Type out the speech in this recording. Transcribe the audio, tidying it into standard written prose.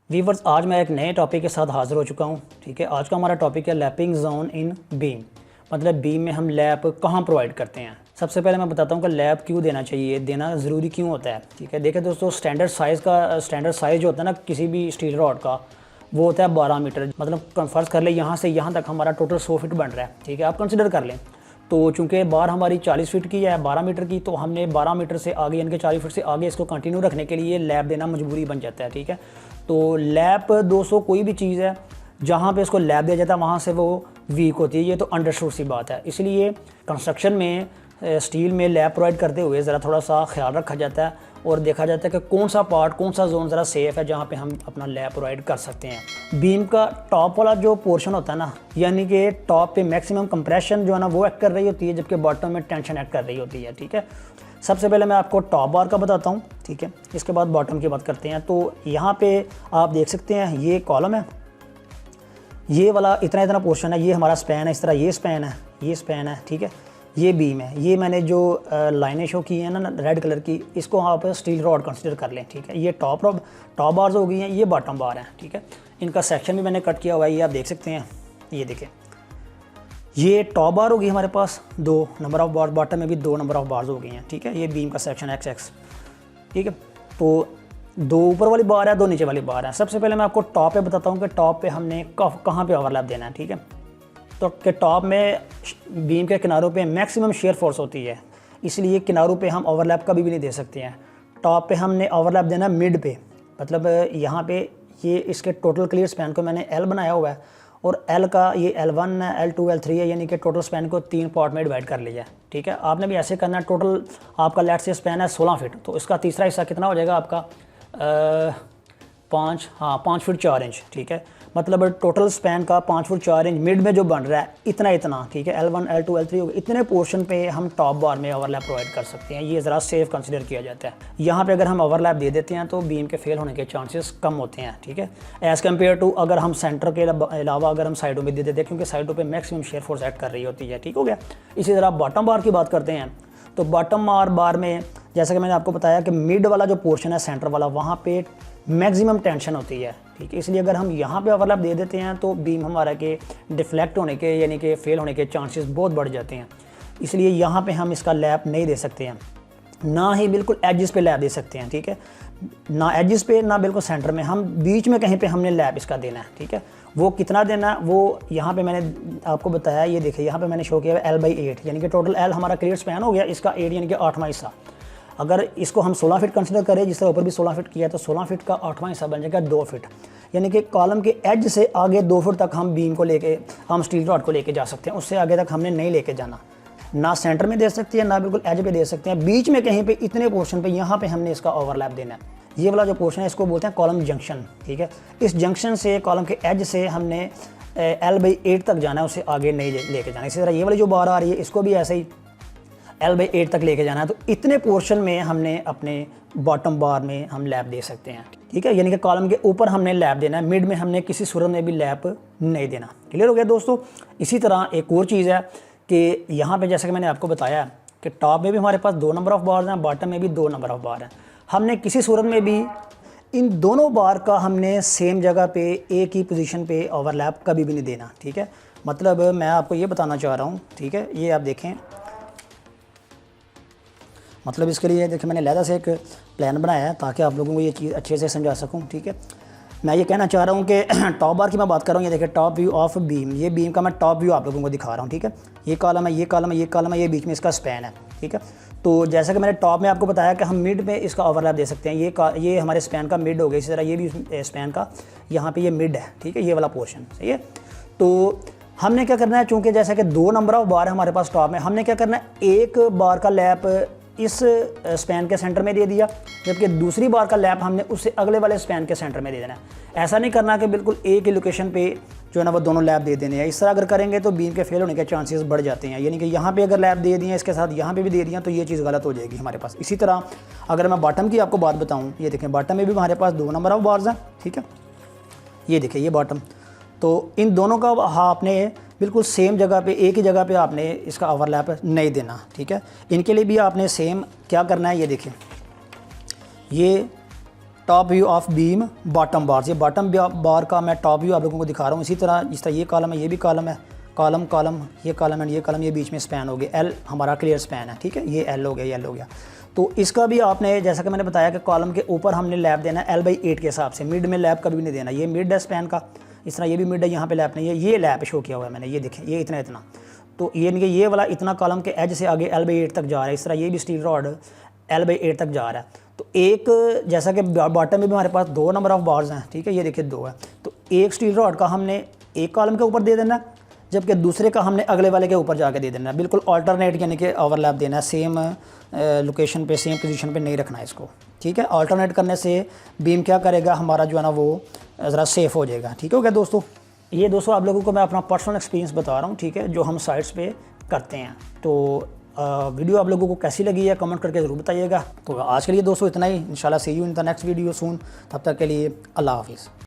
Viewers, आज मैं एक नए टॉपिक के साथ हाज़िर हो चुका हूँ। ठीक है, आज का हमारा टॉपिक है लैपिंग जोन इन बीम। मतलब बीम में हम लैप कहाँ प्रोवाइड करते हैं। सबसे पहले मैं बताता हूँ कि लैप क्यों देना चाहिए, देना ज़रूरी क्यों होता है। ठीक है, देखिए दोस्तों, स्टैंडर्ड साइज़ जो होता है ना किसी भी स्टील रॉड का, वो होता है 12 मीटर। मतलब फ़र्ज़ कर ले यहाँ से यहाँ तक हमारा टोटल 100 फीट बन रहा है। ठीक है, आप कंसिडर कर लें। तो चूँकि बार हमारी 40 फीट की है, 12 मीटर की, तो हमने 12 मीटर से आगे यानी कि 40 फीट से आगे इसको कंटिन्यू रखने के लिए लैप देना मजबूरी बन जाता है। ठीक है, तो लैप दोस्तों कोई भी चीज़ है जहाँ पे इसको लैप दिया जाता है वहाँ से वो वीक होती है। ये तो अंडरस्टूड सी बात है। इसलिए कंस्ट्रक्शन में स्टील में लैप प्रोवाइड करते हुए ज़रा थोड़ा सा ख्याल रखा जाता है और देखा जाता है कि कौन सा पार्ट, कौन सा जोन ज़रा सेफ़ है जहाँ पे हम अपना लैप प्रोवाइड कर सकते हैं। बीम का टॉप वाला जो पोर्शन होता है ना, यानी कि टॉप पे मैक्सिमम कंप्रेशन जो है ना वो एक्ट कर रही होती है, जबकि बॉटम में टेंशन एक्ट कर रही होती है। ठीक है, सबसे पहले मैं आपको टॉप बार का बताता हूँ। ठीक है, इसके बाद बॉटम की बात करते हैं। तो यहाँ पे आप देख सकते हैं ये कॉलम है, ये वाला इतना इतना पोर्शन है, ये हमारा स्पैन है। इस तरह ये स्पैन है, ये स्पैन है। ठीक है, ये बीम है। ये मैंने जो लाइनें शो की हैं ना रेड कलर की, इसको आप स्टील रॉड कंसिडर कर लें। ठीक है, ये टॉप बार्स हो गई हैं, ये बॉटम बार हैं। ठीक है, इनका सेक्शन भी मैंने कट किया हुआ है, ये आप देख सकते हैं। ये देखें, ये टॉप बार होगी हमारे पास 2 नंबर ऑफ बार, बॉटम में भी 2 नंबर ऑफ बार्स हो गई हैं। ठीक है, ये बीम का सेक्शन XX। ठीक है, तो 2 ऊपर वाली बार है, 2 नीचे वाली बार है। सबसे पहले मैं आपको टॉप पे बताता हूँ कि टॉप पे हमने कहाँ पे ओवरलैप देना है। ठीक है, तो कि टॉप में बीम के किनारों पे मैक्सिमम शेयर फोर्स होती है, इसलिए किनारों पे हम ओवरलैप कभी भी नहीं दे सकते हैं। टॉप पे हमने ओवरलैप देना मिड पे, मतलब यहाँ पे ये इसके टोटल क्लियर स्पैन को मैंने L बनाया हुआ है और L का ये L1 है, L2, L3 है, यानी कि टोटल स्पैन को 3 पार्ट में डिवाइड कर लिया है। ठीक है, आपने भी ऐसे करना है। टोटल आपका लेट से स्पैन है 16 फीट, तो इसका तीसरा हिस्सा कितना हो जाएगा आपका 5 फीट 4 इंच। ठीक है, मतलब टोटल स्पैन का 5 फुट 4 इंच मिड में जो बन रहा है इतना। ठीक है, L1, L2, L3 हो गए, इतने पोर्शन पे हम टॉप बार में ओवरलैप प्रोवाइड कर सकते हैं। ये ज़रा सेफ कंसिडर किया जाता है। यहाँ पे अगर हम ओवरलैप दे देते हैं तो बीम के फेल होने के चांसेस कम होते हैं। ठीक है, एज़ कम्पेयर टू अगर हम सेंटर के अलावा अगर हम साइडों में दे देते हैं, क्योंकि साइडों पर मैक्सिमम शेयर फोर्स एक्ट कर रही होती है। ठीक हो गया। इसी तरह बॉटम बार की बात करते हैं। तो बॉटम बार में जैसा कि मैंने आपको बताया कि मिड वाला जो पोर्शन है सेंटर वाला, वहाँ पे मैक्सिमम टेंशन होती है। ठीक है, इसलिए अगर हम यहाँ पे ओवरलैप दे देते हैं तो बीम हमारा के डिफ्लेक्ट होने के यानी कि फेल होने के चांसेस बहुत बढ़ जाते हैं। इसलिए यहाँ पे हम इसका लैप नहीं दे सकते हैं, ना ही बिल्कुल एजेस पे लैप दे सकते हैं। ठीक है, ना एजेस पे ना बिल्कुल सेंटर में, हम बीच में कहीं पे हमने लैप इसका देना है। ठीक है, वो कितना देना है वो यहाँ पे मैंने आपको बताया। ये देखिए, यहाँ पे मैंने शो किया है L/8, यानी कि टोटल L हमारा क्लियर स्पैन हो गया, इसका 8 यानी कि 8वां हिस्सा। अगर इसको हम 16 फीट कंसिडर करें, जिस तरह ऊपर भी 16 फीट किया, तो 16 फीट का 8वां हिस्सा बन जाएगा 2 फीट, यानी कि कॉलम के एज से आगे 2 फीट तक हम बीम को लेके, हम स्टील रॉड को लेके जा सकते हैं। उससे आगे तक हमने नहीं लेके जाना, ना सेंटर में दे सकते हैं ना बिल्कुल एज पे दे सकते हैं। बीच में कहीं पे इतने पोर्शन पे यहाँ पे हमने इसका ओवरलैप देना है। ये वाला जो पोर्शन है इसको बोलते हैं कॉलम जंक्शन। ठीक है, इस जंक्शन से कॉलम के एज से हमने L/8 तक जाना है, उससे आगे नहीं लेके जाना। इसी तरह ये वाली जो बार आ रही है इसको भी ऐसे ही L/8 तक लेके जाना है। तो इतने पोर्शन में हमने अपने बॉटम बार में हम लैप दे सकते हैं। ठीक है, यानी कि कॉलम के ऊपर हमने लैप देना है, मिड में हमने किसी सूरत में भी लैप नहीं देना। क्लियर हो गया दोस्तों। इसी तरह एक और चीज़ है कि यहाँ पे जैसा कि मैंने आपको बताया कि टॉप में भी हमारे पास 2 नंबर ऑफ बार्स हैं, बॉटम में भी 2 नंबर ऑफ बार हैं। हमने किसी सूरत में भी इन दोनों बार का हमने सेम जगह पे एक ही पोजीशन पे ओवरलैप कभी भी नहीं देना। ठीक है, मतलब मैं आपको ये बताना चाह रहा हूँ। ठीक है, ये आप देखें, मतलब इसके लिए देखिए मैंने अलग से एक प्लान बनाया है ताकि आप लोगों को ये चीज़ अच्छे से समझा सकूं। ठीक है, मैं ये कहना चाह रहा हूँ कि टॉप बार की मैं बात कर रहा हूँ। ये देखिए टॉप व्यू ऑफ बीम, ये बीम का मैं टॉप व्यू आप लोगों को दिखा रहा हूँ। ठीक है, ये कॉलम है, ये कॉलम है, ये कॉलम है, ये बीच में इसका स्पैन है। ठीक है, तो जैसा कि मैंने टॉप में आपको बताया कि हम मिड में इसका ओवरलैप दे सकते हैं। ये हमारे स्पैन का मिड हो गया। इसी तरह ये भी स्पैन का यहाँ पे ये मिड है। ठीक है, ये वाला पोर्शन सही है। तो हमने क्या करना है, चूँकि जैसा कि 2 नंबर ऑफ बार है हमारे पास टॉप में, हमने क्या करना है, एक बार का लैप इस स्पैन के सेंटर में दे दिया, जबकि दूसरी बार का लैप हमने उससे अगले वाले स्पैन के सेंटर में दे देना है। ऐसा नहीं करना कि बिल्कुल एक ही लोकेशन पे जो है ना वो दोनों लैप दे देने हैं। इस तरह अगर करेंगे तो बीम के फेल होने के चांसेस बढ़ जाते हैं। यानी कि यहाँ पे अगर लैप दे दिए इसके साथ यहाँ पे भी दे दिया तो ये चीज़ गलत हो जाएगी हमारे पास। इसी तरह अगर मैं बॉटम की आपको बात बताऊँ, ये देखें बॉटम में भी हमारे पास 2 नंबर ऑफ बार्स हैं। ठीक है, ये देखिए ये बॉटम, तो इन दोनों का आपने बिल्कुल सेम जगह पे, एक ही जगह पे आपने इसका ओवरलैप नहीं देना। ठीक है, इनके लिए भी आपने सेम क्या करना है, ये देखें, ये top view of beam bottom bars, ये बॉटम बार का मैं टॉप व्यू आप लोगों को दिखा रहा हूँ। इसी तरह जिस तरह ये कॉलम है, ये भी कॉलम है, कॉलम कॉलम, ये कॉलम एंड ये कॉलम, ये बीच में स्पैन हो गया, एल हमारा क्लियर स्पैन है, ठीक है, ये एल हो गया, ये एल हो गया। तो इसका भी आपने जैसा कि मैंने बताया कि कॉलम के ऊपर हमने लैप देना है L/8 के हिसाब से, मिड में लैप कभी भी नहीं देना। ये मिड है स्पैन का, इस तरह ये भी मिड है, यहाँ पे लैप नहीं है, ये लैप शो किया हुआ है मैंने, ये देखें, ये इतना इतना, तो ये नहीं कि ये वाला इतना कॉलम के एज से आगे L/8 तक जा रहा है, इस तरह ये भी स्टील रॉड L/8 तक जा रहा है। तो एक जैसा कि बॉटम में भी हमारे पास 2 नंबर ऑफ बार्स हैं, ठीक है, ये देखिए 2 है, तो एक स्टील रॉड का हमने एक कॉलम के ऊपर दे देना है, जबकि दूसरे का हमने अगले वाले के ऊपर जाके दे देना है, बिल्कुल अल्टरनेट यानी कि ओवरलैप देना है, सेम लोकेशन पे सेम पोजीशन पे नहीं रखना है इसको, ठीक है। अल्टरनेट करने से बीम क्या करेगा हमारा जो है ना वो ज़रा सेफ हो जाएगा, ठीक है। दोस्तों ये दोस्तों आप लोगों को मैं अपना पर्सनल एक्सपीरियंस बता रहा हूँ, ठीक है, जो हम साइट्स पे करते हैं। तो वीडियो आप लोगों को कैसी लगी है कमेंट करके ज़रूर बताइएगा। तो आज के लिए दोस्तों इतना ही, इंशाल्लाह see you in the next video soon, तब तक के लिए अल्लाह हाफिज़।